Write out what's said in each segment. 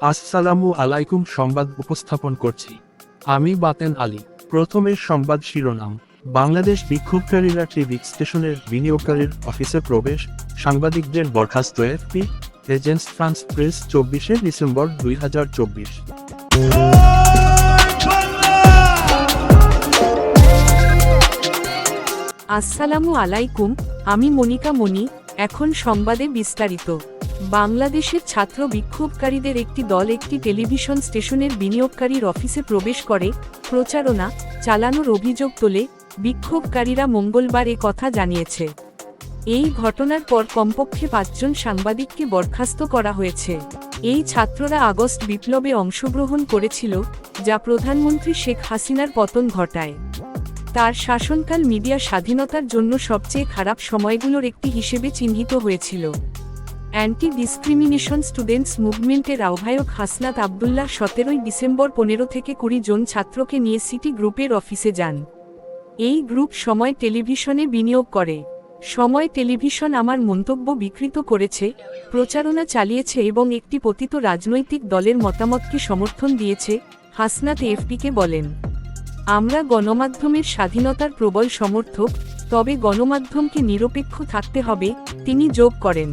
আসসালামু আলাইকুম। সংবাদ উপস্থাপন করছি আমি বাতেন আলী। প্রথমে সংবাদ শিরোনাম। বাংলাদেশ বিক্ষোভকারীরা টিভি স্টেশনের বিনিয়োগকারীর অফিসে প্রবেশ, সাংবাদিকদের বরখাস্ত। এফপি এজেন্স ফ্রান্স প্রেস 24শে ডিসেম্বর 2024। আসসালামু আলাইকুম, আমি মনিকা মনি। এখন সংবাদে বিস্তারিত। বাংলাদেশের ছাত্র বিক্ষোভকারীদের একটি দল একটি টেলিভিশন স্টেশনের বিনিয়োগকারীর অফিসে প্রবেশ করে প্রচারণা চালানোর অভিযোগ তোলে। বিক্ষোভকারীরা মঙ্গলবার কথা জানিয়েছে। এই ঘটনার পর কমপক্ষে 5 জন সাংবাদিককে বরখাস্ত করা হয়েছে। এই ছাত্ররা আগস্ট বিপ্লবে অংশগ্রহণ করেছিল, যা প্রধানমন্ত্রী শেখ হাসিনার পতন ঘটায়। তার শাসনকাল মিডিয়া স্বাধীনতার জন্য সবচেয়ে খারাপ সময়গুলোর একটি হিসেবে চিহ্নিত হয়েছিল। অ্যান্টি ডিসক্রিমিনেশন স্টুডেন্টস মুভমেন্টের আহ্বায়ক হাসনাত আবদুল্লাহ 17 ডিসেম্বর 15 থেকে 20 জন ছাত্রকে নিয়ে সিটি গ্রুপের অফিসে যান। এই গ্রুপ সময় টেলিভিশনে বিনিয়োগ করে। সময় টেলিভিশন আমার মন্তব্য বিকৃত করেছে, প্রচারণা চালিয়েছে এবং একটি পতিত রাজনৈতিক দলের মতামতকে সমর্থন দিয়েছে, হাসনাত এফপিকে বলেন। আমরা গণমাধ্যমের স্বাধীনতার প্রবল সমর্থক, তবে গণমাধ্যমকে নিরপেক্ষ থাকতে হবে, তিনি যোগ করেন।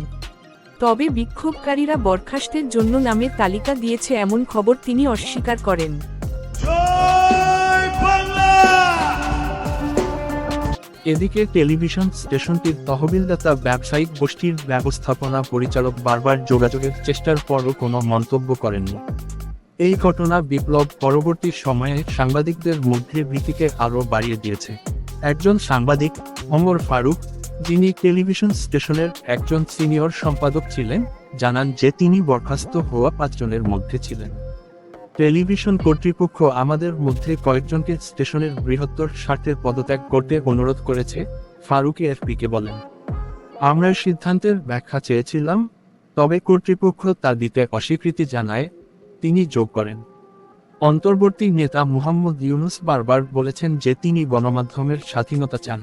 তবে বিক্ষোভকারীরা বরখাস্তের জন্য নামের তালিকা দিয়েছে এমন খবর তিনি অস্বীকার করেন। এদিকে টেলিভিশন স্টেশনটির তহবিলদাতা ব্যবসায়িক গোষ্ঠীর ব্যবস্থাপনা পরিচালক বারবার যোগাযোগের চেষ্টার পরও কোনো মন্তব্য করেননি। এই ঘটনা বিপ্লব পরবর্তী সময়ে সাংবাদিকদের মধ্যে ভীতিকে আরও বাড়িয়ে দিয়েছে। একজন সাংবাদিক ওমর ফারুক, যিনি টেলিভিশন স্টেশনের একজন সিনিয়র সম্পাদক ছিলেন, জানান যে তিনি বরখাস্ত হওয়া 5 জনের মধ্যে ছিলেন। টেলিভিশন কর্তৃপক্ষ আমাদের মধ্যে কয়েকজনকে স্টেশনের বৃহত্তর স্বার্থের পদত্যাগ করতে অনুরোধ করেছে, ফারুক এফপিকে বলেন। আমরা সিদ্ধান্তের ব্যাখ্যা চেয়েছিলাম, তবে কর্তৃপক্ষ তা দিতে অস্বীকৃতি জানায়, তিনি যোগ করেন। অন্তর্বর্তী নেতা মুহাম্মদ ইউনুস বারবার বলেছেন যে তিনি গণমাধ্যমের স্বাধীনতা চান।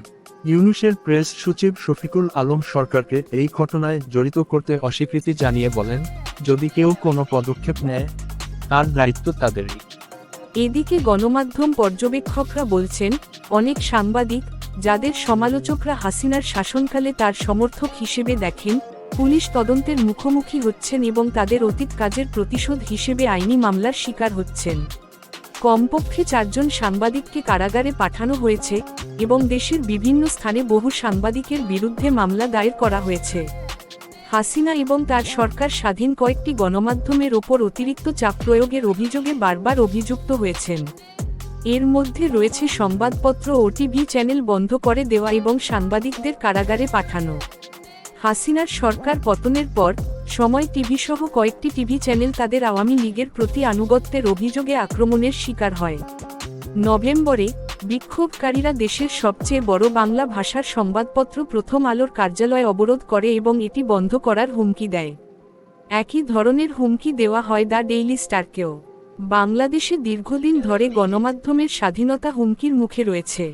ইউনুসের প্রেস সচিব শফিকুল আলম সরকারকে এই ঘটনায় জড়িত করতে অস্বীকৃতি জানিয়ে বলেন, যদি কেউ কোনো পদক্ষেপ নেয়, তার দায়িত্ব তাদেরই। এদিকে গণমাধ্যম পর্যবেক্ষকরা বলছেন, অনেক সাংবাদিক, যাদের সমালোচকরা হাসিনার শাসনকালে তার সমর্থক হিসেবে দেখেন, পুলিশ তদন্তের মুখোমুখি হচ্ছেন এবং তাদের অতীত কাজের প্রতিশোধ হিসেবে আইনি মামলার শিকার হচ্ছেন। কমপক্ষে 4 জন সাংবাদিককে কারাগারে পাঠানো হয়েছে এবং দেশের বিভিন্ন স্থানে বহু সাংবাদিকের বিরুদ্ধে মামলা দায়ের করা হয়েছে। হাসিনা এবং তার সরকার স্বাধীন কয়েকটি গণমাধ্যমের ওপর অতিরিক্ত চাপ প্রয়োগের অভিযোগে বারবার অভিযুক্ত হয়েছেন। এর মধ্যে রয়েছে সংবাদপত্র ও টিভি চ্যানেল বন্ধ করে দেওয়া এবং সাংবাদিকদের কারাগারে পাঠানো। হাসিনার সরকার পতনের পর সময় টিভিসহ কয়েকটি টিভি চ্যানেল তাদের আওয়ামী লীগের প্রতি আনুগত্যের অভিযোগে আক্রমণের শিকার হয়। নভেম্বরে বিক্ষোভকারীরা দেশের সবচেয়ে বড় বাংলা ভাষার সংবাদপত্র প্রথম আলোর কার্যালয় অবরোধ করে এবং এটি বন্ধ করার হুমকি দেয়। একই ধরনের হুমকি দেওয়া হয় দ্য ডেইলি স্টারকেও। বাংলাদেশে দীর্ঘদিন ধরে গণমাধ্যমের স্বাধীনতা হুমকির মুখে রয়েছে।